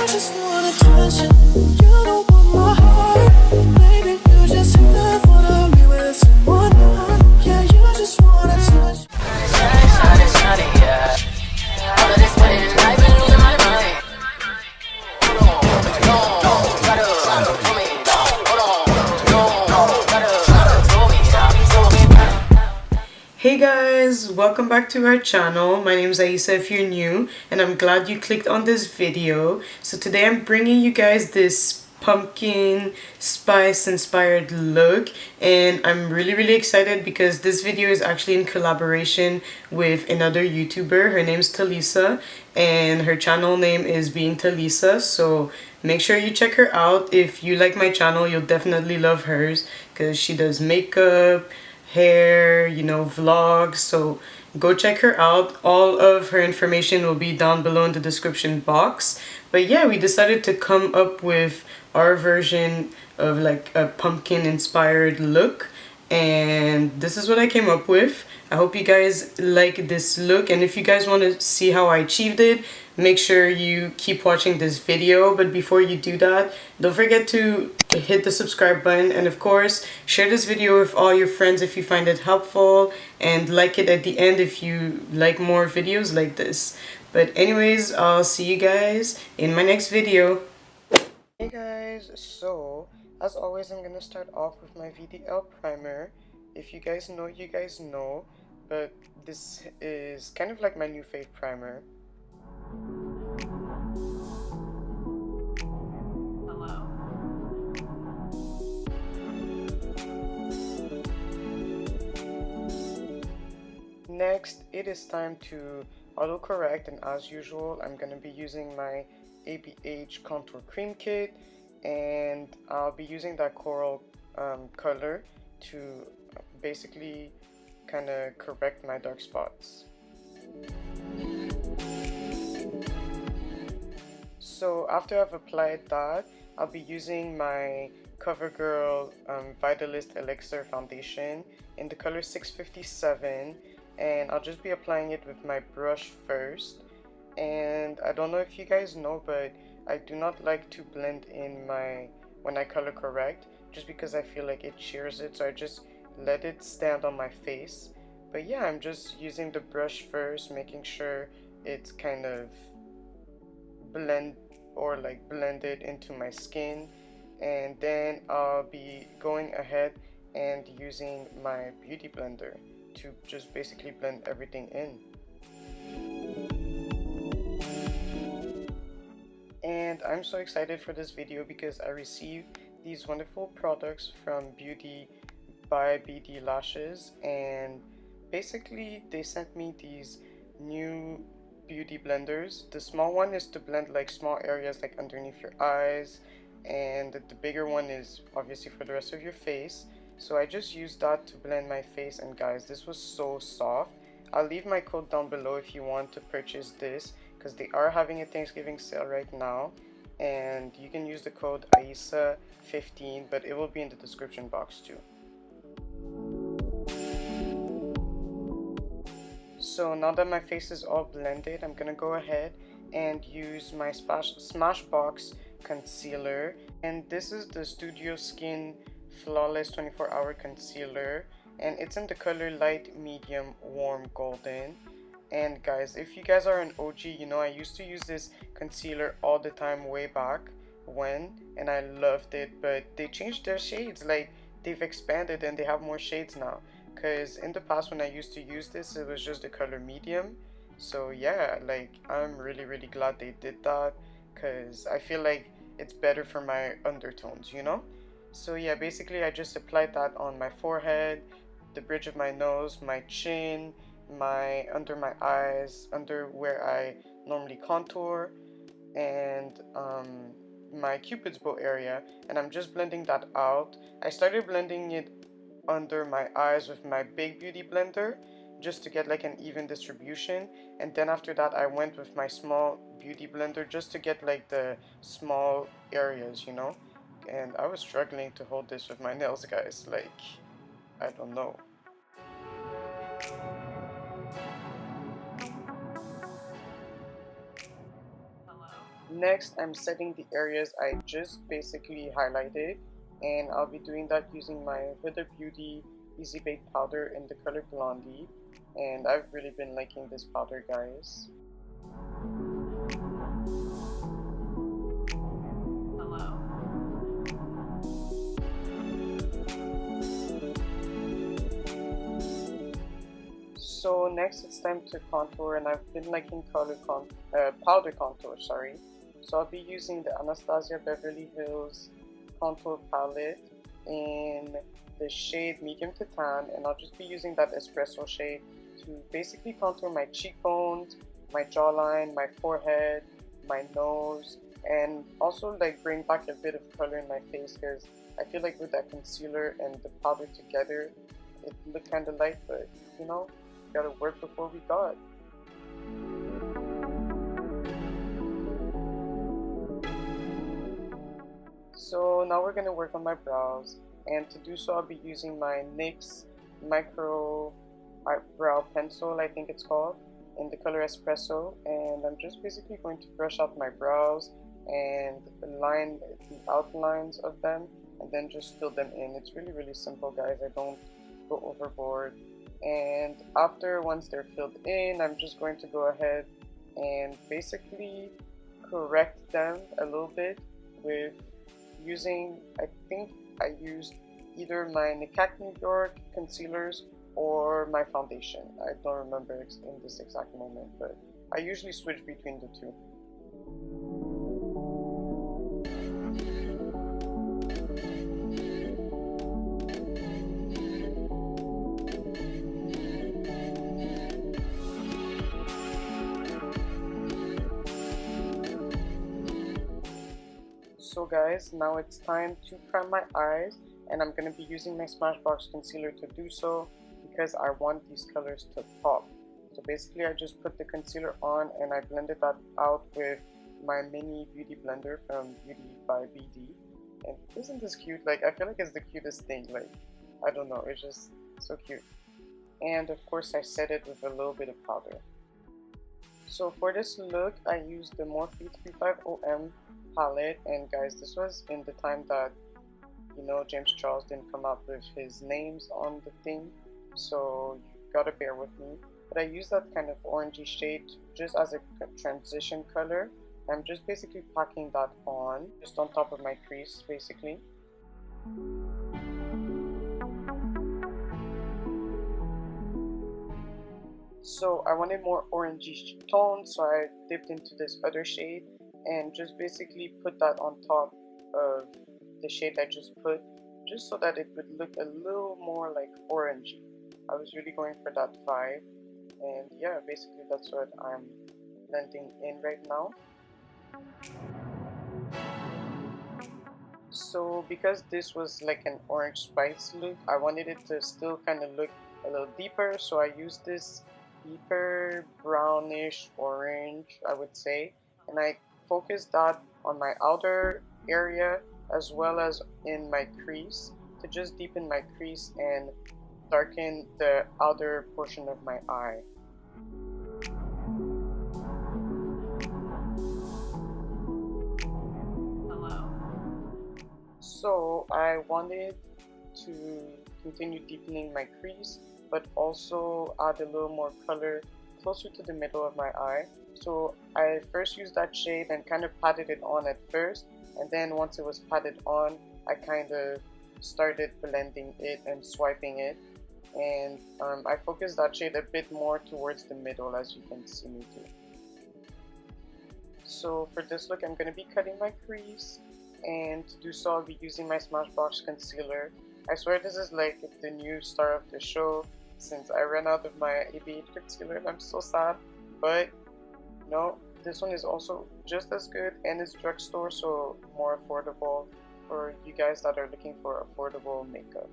just want attention. You don't want my heart. Maybe you just think that wanna be with someone else. Yeah, you just want to touch. Shawty, yeah. All of this money and I've been losing my mind. Hold on, try to tell me. Hold on, try to tell me. Hey guys, welcome back to our channel. My name is Aisa if you're new, and I'm glad you clicked on this video. So today I'm bringing you guys this pumpkin spice inspired look, and I'm really excited because this video is actually in collaboration with another YouTuber. Her name's Talisa and her channel name is Being Talisa, so make sure you check her out. If you like my channel, you'll definitely love hers because she does makeup, hair, you know, vlogs, so go check her out. All of her information will be down below in the description box. But yeah, we decided to come up with our version of like a pumpkin inspired look, and this is what I came up with. I hope you guys like this look, and if you guys want to see how I achieved it, make sure you keep watching this video. But before you do that, don't forget to hit the subscribe button, and of course share this video with all your friends if you find it helpful, and like it at the end if you like more videos like this. But anyways, I'll see you guys in my next video. Hey guys, so as always I'm gonna start off with my VDL primer. If you guys know, you guys know, but this is kind of like my new fave primer. Next, it is time to autocorrect, and as usual, I'm going to be using my ABH Contour Cream Kit, and I'll be using that coral color to basically kind of correct my dark spots. So after I've applied that, I'll be using my Covergirl Vitalist Elixir foundation in the color 657, and I'll just be applying it with my brush first. And I don't know if you guys know, but I do not like to blend in when I color correct, just because I feel like it shears it, so I just let it stand on my face. But yeah, I'm just using the brush first, making sure it's kind of blended into my skin, and then I'll be going ahead and using my beauty blender to just basically blend everything in. And I'm so excited for this video because I received these wonderful products from BeautybyBD Lashes, and basically they sent me these new beauty blenders. The small one is to blend like small areas like underneath your eyes, and the bigger one is obviously for the rest of your face. So I just used that to blend my face, and guys, this was so soft. I'll leave my code down below if you want to purchase this, because they are having a Thanksgiving sale right now, and you can use the code AISA15, but it will be in the description box too. So now that my face is all blended, I'm gonna go ahead and use my Smashbox concealer, and this is the Studio Skin Flawless 24-Hour Concealer, and it's in the color light medium warm golden. And guys, if you guys are an OG, you know I used to use this concealer all the time way back when, and I loved it, but they changed their shades. Like, they've expanded and they have more shades now, because in the past when I used to use this, it was just the color medium. So yeah, like, I'm really glad they did that, because I feel like it's better for my undertones, you know. So yeah, basically I just applied that on my forehead, the bridge of my nose, my chin, under my eyes, under where I normally contour, and my cupid's bow area, and I'm just blending that out. I started blending it under my eyes with my big beauty blender just to get like an even distribution, and then after that I went with my small beauty blender just to get like the small areas, you know. And I was struggling to hold this with my nails, guys. Like, I don't know. Next, I'm setting the areas I just basically highlighted, and I'll be doing that using my Huda Beauty Easy Bake powder in the color Blondie, and I've really been liking this powder, guys. So next it's time to contour, and I've been liking powder contour, sorry. So I'll be using the Anastasia Beverly Hills contour palette in the shade medium to tan, and I'll just be using that espresso shade to basically contour my cheekbones, my jawline, my forehead, my nose, and also like bring back a bit of color in my face, because I feel like with that concealer and the powder together it looked kind of light, but you know, gotta work before we got. So now we're gonna work on my brows, and to do so I'll be using my NYX micro eyebrow pencil, I think it's called, in the color Espresso, and I'm just basically going to brush out my brows and line the outlines of them and then just fill them in. It's really simple, guys. I don't go overboard. And once they're filled in, I'm just going to go ahead and basically correct them a little bit with using, I think I used either my NICKAK New York concealers or my foundation. I don't remember in this exact moment, but I usually switch between the two. So guys, now it's time to prime my eyes, and I'm going to be using my Smashbox concealer to do so because I want these colors to pop. So basically I just put the concealer on and I blended that out with my mini beauty blender from BeautybyBD. And isn't this cute? Like, I feel like it's the cutest thing. Like, I don't know, it's just so cute. And of course I set it with a little bit of powder. So for this look I used the Morphe 350M palette, and guys, this was in the time that, you know, James Charles didn't come up with his names on the thing, so you gotta bear with me. But I used that kind of orangey shade just as a transition color. I'm just basically packing that on just on top of my crease basically. So I wanted more orangey tones, so I dipped into this other shade and just basically put that on top of the shade I just put, just so that it would look a little more like orangey. I was really going for that vibe, and yeah, basically that's what I'm blending in right now. So because this was like an orange spice look, I wanted it to still kind of look a little deeper, so I used this deeper brownish orange, I would say, and I focused that on my outer area as well as in my crease to just deepen my crease and darken the outer portion of my eye. So I wanted to continue deepening my crease, but also add a little more color closer to the middle of my eye. So I first used that shade and kind of patted it on at first, and then once it was patted on, I kind of started blending it and swiping it, and I focused that shade a bit more towards the middle, as you can see me do. So for this look, I'm going to be cutting my crease, and to do so I'll be using my Smashbox concealer. I swear this is like the new star of the show, since I ran out of my 88 concealer and I'm so sad, but no, this one is also just as good and it's drugstore, so more affordable for you guys that are looking for affordable makeup.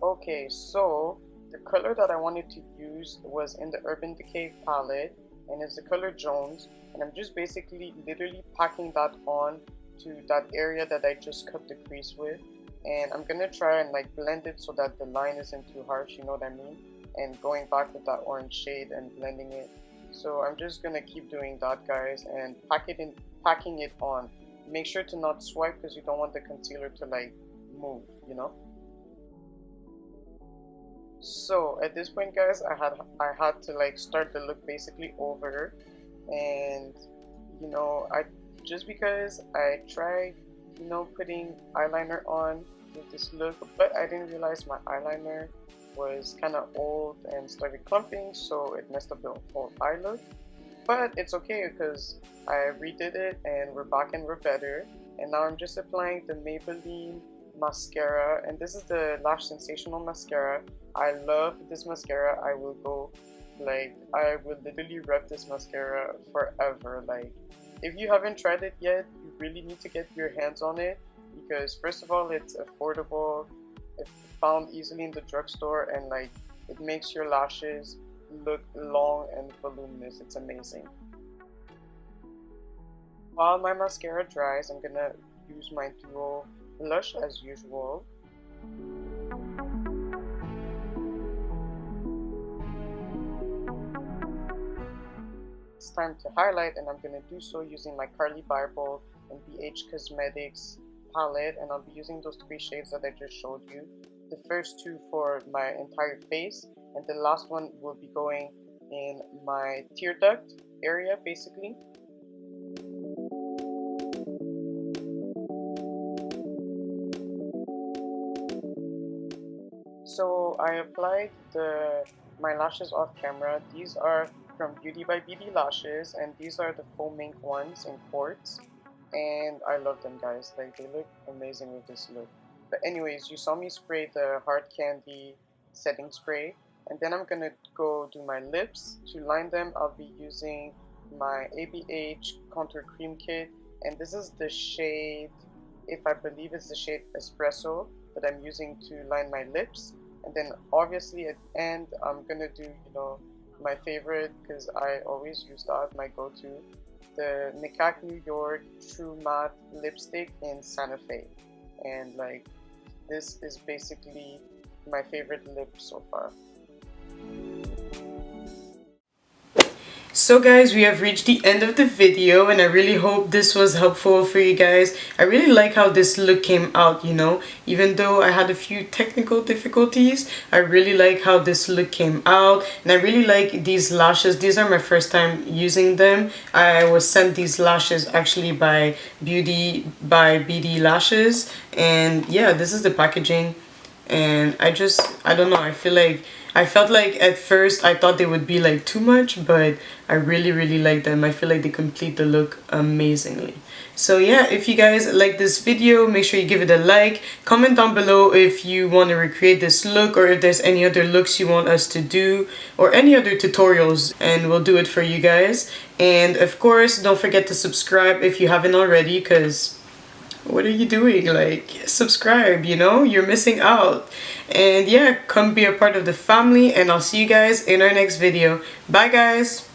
Okay, so the color that I wanted to use was in the Urban Decay palette, and it's the color Jones, and I'm just basically literally packing that on to that area that I just cut the crease with, and I'm gonna try and like blend it so that the line isn't too harsh, you know what I mean? and going back with that orange shade and blending it. So I'm just gonna keep doing that, guys, and packing it on. Make sure to not swipe because you don't want the concealer to like move, you know. So at this point, guys, I had to like start the look basically over, and you know, I just because I tried, you know, putting eyeliner on with this look, but I didn't realize my eyeliner was kind of old and started clumping, so it messed up the whole eye look. But it's okay because I redid it and we're back and we're better. And now I'm just applying the Maybelline mascara, and this is the Lash Sensational mascara. I love this mascara. I will literally rep this mascara forever. Like, if you haven't tried it yet, you really need to get your hands on it, because first of all, it's affordable, it's found easily in the drugstore, and like it makes your lashes look long and voluminous. It's amazing. While my mascara dries, I'm gonna use my duo blush as usual. It's time to highlight, and I'm gonna do so using my Carli Bybel and BH Cosmetics palette, and I'll be using those 3 shades that I just showed you. The first 2 for my entire face, and the last one will be going in my tear duct area basically. So I applied my lashes off camera. These are from BeautybyBD lashes, and these are the faux mink ones in Quartz, and I love them, guys. Like, they look amazing with this look. But anyways, you saw me spray the hard candy setting spray, and then I'm gonna go do my lips. To line them, I'll be using my ABH contour cream kit, and this is the shade, if I believe it's the shade Espresso, that I'm using to line my lips. And then obviously at the end, I'm gonna do, you know, my favorite, because I always use that, my go-to, the NICKAK New York True Matte lipstick in Santa Fe. And like, this is basically my favorite lip so far. So guys, we have reached the end of the video, and I really hope this was helpful for you guys. I really like how this look came out, you know, even though I had a few technical difficulties. I really like how this look came out, and I really like these lashes. These are my first time using them. I was sent these lashes actually by BeautybyBD lashes, and yeah, this is the packaging. And I don't know, I felt like at first I thought they would be like too much, but I really like them. I feel like they complete the look amazingly. So yeah, if you guys like this video, make sure you give it a like. Comment down below if you want to recreate this look, or if there's any other looks you want us to do, or any other tutorials, and we'll do it for you guys. And of course, don't forget to subscribe if you haven't already, because what are you doing? Like, subscribe, you know, you're missing out. And yeah, come be a part of the family, and I'll see you guys in our next video. Bye guys.